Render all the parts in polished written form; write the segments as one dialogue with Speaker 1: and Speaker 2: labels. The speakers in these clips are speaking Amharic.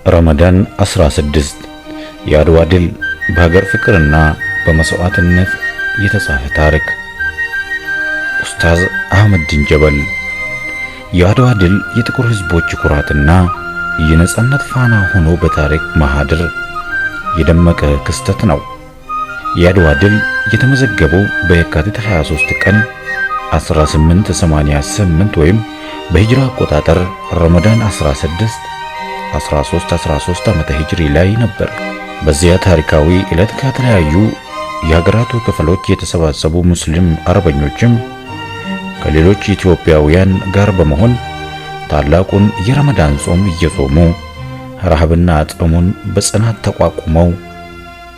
Speaker 1: ረመዳን 16 የአድዋ ድል በሀገር ፍቅርና በመስዋዕትነት የተጻፈ ታሪክ። ኡስታዝ አህመዲን ጀበል። የአድዋ ድል የጥቁር ህዝቦች ኩራትና የነጻነት ፋና ሆኖ በታሪክ ማህደር የደመቀ ክስተት ነው። የአድዋ ድል የተመዘገበው በየካቲት 23 ቀን 1888 ወይም በሂጅራ አቆጣጠር ረመዳን 13 ዓመተ ሂጅሪ ላይ ነበር። በዚያ ታሪካዊ ዕለት ከተለያዩ የሀገራቱ ክፍሎች የተሰባሰቡ ሙስሊም አርበኞችም ከሌሎች ኢትዮጵያውያን ጋር በመሆን ታላቁን የረመዳን ጾም እየጾሙ ረሃብና ጥሙን በጽናት ተቋቁመው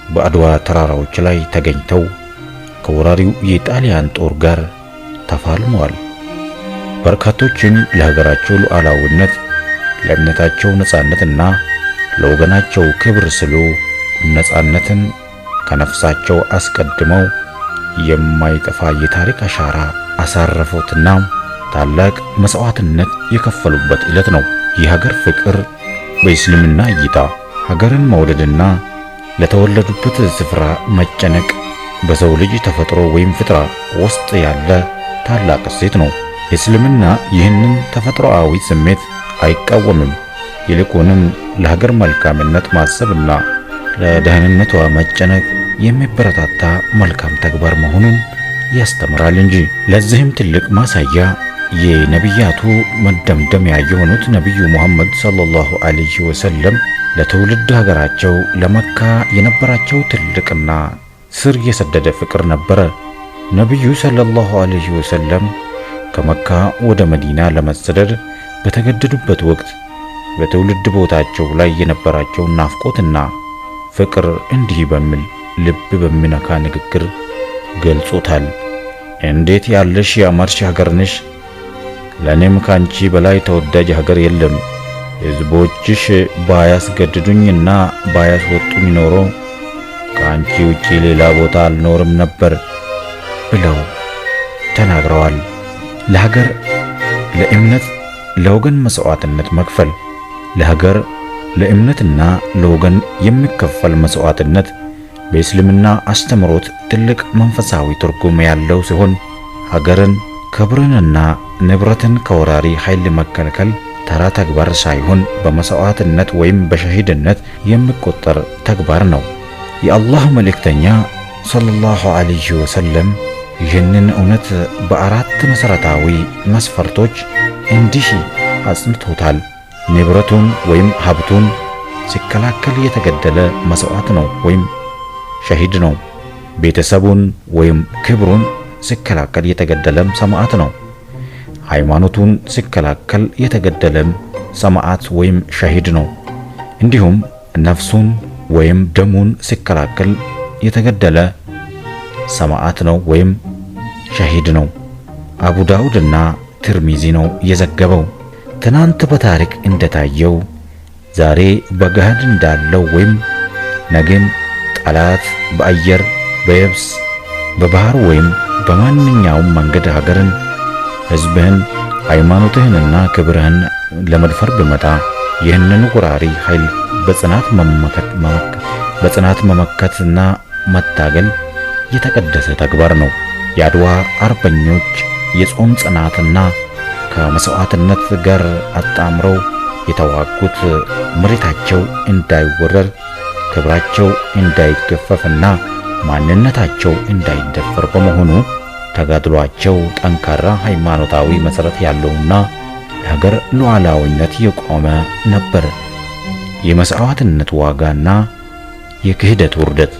Speaker 1: በአድዋ ተራራዎች ላይ ተገኝተው ከወራሪው የጣሊያን ጦር ጋር ተፋልመዋል። በርካቶችም ለሀገራቸው ሉዓላዊነት፣ ለእምነታቸው ነጻነትና ለወገናቸው ክብር ሲሉ ነጻነትን ከነፍሳቸው አስቀድመው የማይጠፋ የታሪክ አሻራ አሳረፉትና ታላቅ መስዋዕትነት የከፈሉበት ዕለት ነው። የሀገር ፍቅር በእስልምና እይታ ሀገርን መውደድና ለተወለዱበት ስፍራ መጨነቅ በሰው ልጅ ተፈጥሮ ወይም ፍጥራ ውስጥ ያለ ታላቅ እሴት ነው። እስልምና ይህንን ተፈጥሮአዊ ስሜት አይቃወምም። ይልቁንም ለሀገር መልካምነት ማሰብና ለደህንነቷ መጨነቅ የሚበረታታ መልካም ተግባር መሆኑን ያስተምራል እንጂ። ለዚህም ትልቅ ማሳያ የነቢያቱ መደምደሚያ የሆኑት ነቢዩ ሙሐመድ ሰለላሁ ዐለይሂ ወሰለም ለትውልድ ሀገራቸው ለመካ የነበራቸው ትልቅና ስር የሰደደ ፍቅር ነበረ። ነቢዩ ሰለላሁ ዐለይሂ ወሰለም ከመካ ወደ መዲና ለመሰደድ በተገደዱበት ወቅት በትውልድ ቦታቸው ላይ የነበራቸው ናፍቆትና ፍቅር እንዲህ በሚል ልብ በሚነካ ንግግር ገልጾታል። እንዴት ያለሽ ያማርሽ ሀገር ነሽ! ለኔም ካንቺ በላይ ተወዳጅ ሀገር የለም። ሕዝቦችሽ ባያስገድዱኝና ባያስወጡኝ ኖሮ ካንቺ ውጪ ሌላ ቦታ አልኖርም ነበር ብለው ተናግረዋል። ለሀገር፣ ለእምነት፣ ለወገን መስዋዕትነት መክፈል። ለሀገር፣ ለእምነትና ለወገን የሚከፈል መስዋዕትነት በእስልምና አስተምሮት ትልቅ መንፈሳዊ ትርጉም ያለው ሲሆን ሀገርን፣ ክብርንና ንብረትን ከወራሪ ኃይል መከልከል ተራ ተግባር ሳይሆን በመስዋዕትነት ወይም በሸሂድነት የሚቆጠር ተግባር ነው። የአላህ መልእክተኛ ሰለላሁ ዐለይሂ ወሰለም ይህንን እውነት በአራት መሠረታዊ መስፈርቶች እንዲህ አጽንቶታል። ንብረቱን ወይም ሀብቱን ሲከላከል የተገደለ መስዋዕት ነው ወይም ሸሂድ ነው። ቤተሰቡን ወይም ክብሩን ሲከላከል የተገደለም ሰማዕት ነው። ሃይማኖቱን ሲከላከል የተገደለም ሰማዕት ወይም ሸሂድ ነው። እንዲሁም ነፍሱን ወይም ደሙን ሲከላከል የተገደለ ሰማዕት ነው ወይም ሸሂድ ነው። አቡ ዳውድና ትርሚዚ ነው የዘገበው። ትናንት በታሪክ እንደታየው ዛሬ በገሃድ እንዳለው ወይም ነገም ጠላት በአየር፣ በየብስ፣ በባህር ወይም በማንኛውም መንገድ ሀገርን፣ ሕዝብህን፣ ሃይማኖትህንና ክብርህን ለመድፈር ቢመጣ ይህንን ወራሪ ኃይል በጽናት መመከትና መታገል የተቀደሰ ተግባር ነው። የአድዋ አርበኞች የጾም ጽናትና ከመስዋዕትነት ጋር አጣምረው የተዋጉት መሬታቸው እንዳይወረር፣ ክብራቸው እንዳይገፈፍና ማንነታቸው እንዳይደፈር በመሆኑ ተጋድሏቸው ጠንካራ ሃይማኖታዊ መሠረት ያለውና ለሀገር ሉዓላዊነት የቆመ ነበር። የመስዋዕትነት ዋጋና የክህደት ውርደት።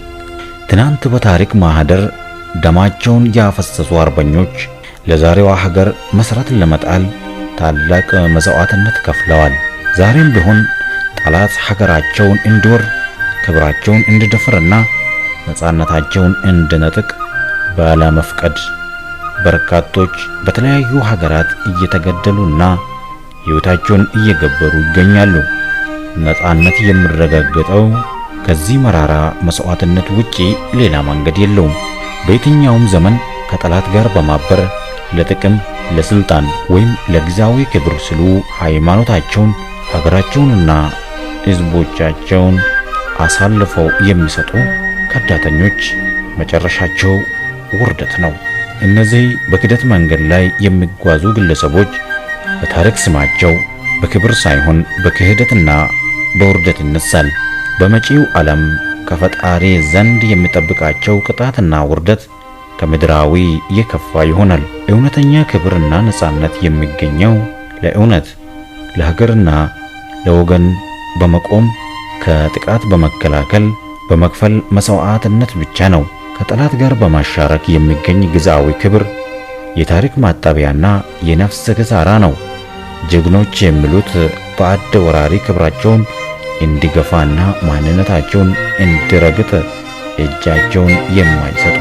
Speaker 1: ትናንት በታሪክ ማህደር ደማቸውን ያፈሰሱ አርበኞች ለዛሬዋ ሀገር መሠረት ለመጣል ታላቅ መስዋዕትነት ከፍለዋል። ዛሬም ቢሆን ጠላት ሀገራቸውን እንዲወር፣ ክብራቸውን እንዲደፍርና ነጻነታቸውን እንዲነጥቅ ባለመፍቀድ በርካቶች በተለያዩ ሀገራት እየተገደሉና ሕይወታቸውን እየገበሩ ይገኛሉ። ነጻነት የሚረጋገጠው ከዚህ መራራ መስዋዕትነት ውጪ ሌላ መንገድ የለውም። በየትኛውም ዘመን ከጠላት ጋር በማበር ለጥቅም፣ ለስልጣን ወይም ለጊዜያዊ ክብር ሲሉ ሃይማኖታቸውን፣ ሀገራቸውንና ሕዝቦቻቸውን አሳልፈው የሚሰጡ ከዳተኞች መጨረሻቸው ውርደት ነው። እነዚህ በክደት መንገድ ላይ የሚጓዙ ግለሰቦች በታሪክ ስማቸው በክብር ሳይሆን በክህደትና በውርደት ይነሳል። በመጪው ዓለም ከፈጣሪ ዘንድ የሚጠብቃቸው ቅጣትና ውርደት ከምድራዊ የከፋ ይሆናል። እውነተኛ ክብርና ነጻነት የሚገኘው ለእውነት ለሀገርና ለወገን በመቆም ከጥቃት በመከላከል በመክፈል መስዋዕትነት ብቻ ነው። ከጠላት ጋር በማሻረክ የሚገኝ ግዛዊ ክብር የታሪክ ማጣቢያና የነፍስ ኪሳራ ነው። ጀግኖች የሚሉት ባዕድ ወራሪ ክብራቸውን እንዲገፋና ማንነታቸውን እንዲረግጥ እጃቸውን የማይሰጡ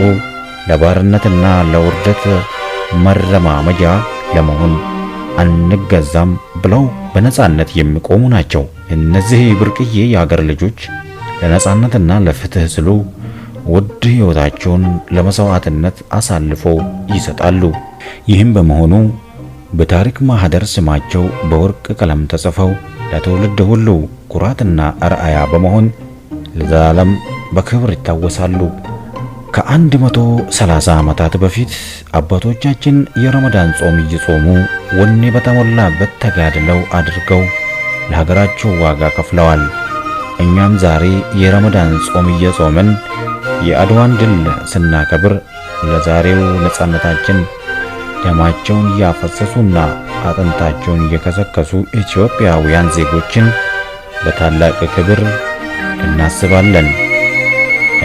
Speaker 1: ለባርነትና ለውርደት መረማመጃ ለመሆን አንገዛም ብለው በነጻነት የሚቆሙ ናቸው። እነዚህ ብርቅዬ የሀገር ልጆች ለነጻነትና ለፍትህ ሲሉ ውድ ሕይወታቸውን ለመስዋዕትነት አሳልፈው ይሰጣሉ። ይህም በመሆኑ በታሪክ ማህደር ስማቸው በወርቅ ቀለም ተጽፈው ለትውልድ ሁሉ ኩራትና አርአያ በመሆን ለዘላለም በክብር ይታወሳሉ። ከ130 ዓመታት በፊት አባቶቻችን የረመዳን ጾም እየጾሙ ወኔ በተሞላበት ተጋድለው አድርገው ለሀገራቸው ዋጋ ከፍለዋል። እኛም ዛሬ የረመዳን ጾም እየጾምን የአድዋን ድል ስናከብር ለዛሬው ነጻነታችን ደማቸውን ያፈሰሱና አጥንታቸውን የከሰከሱ ኢትዮጵያውያን ዜጎችን በታላቅ ክብር እናስባለን።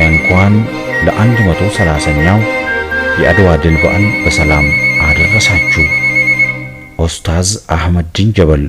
Speaker 1: እንኳን ለ130ኛው የአድዋ ድል በዓል በሰላም አደረሳችሁ። ኡስታዝ አህመዲን ጀበል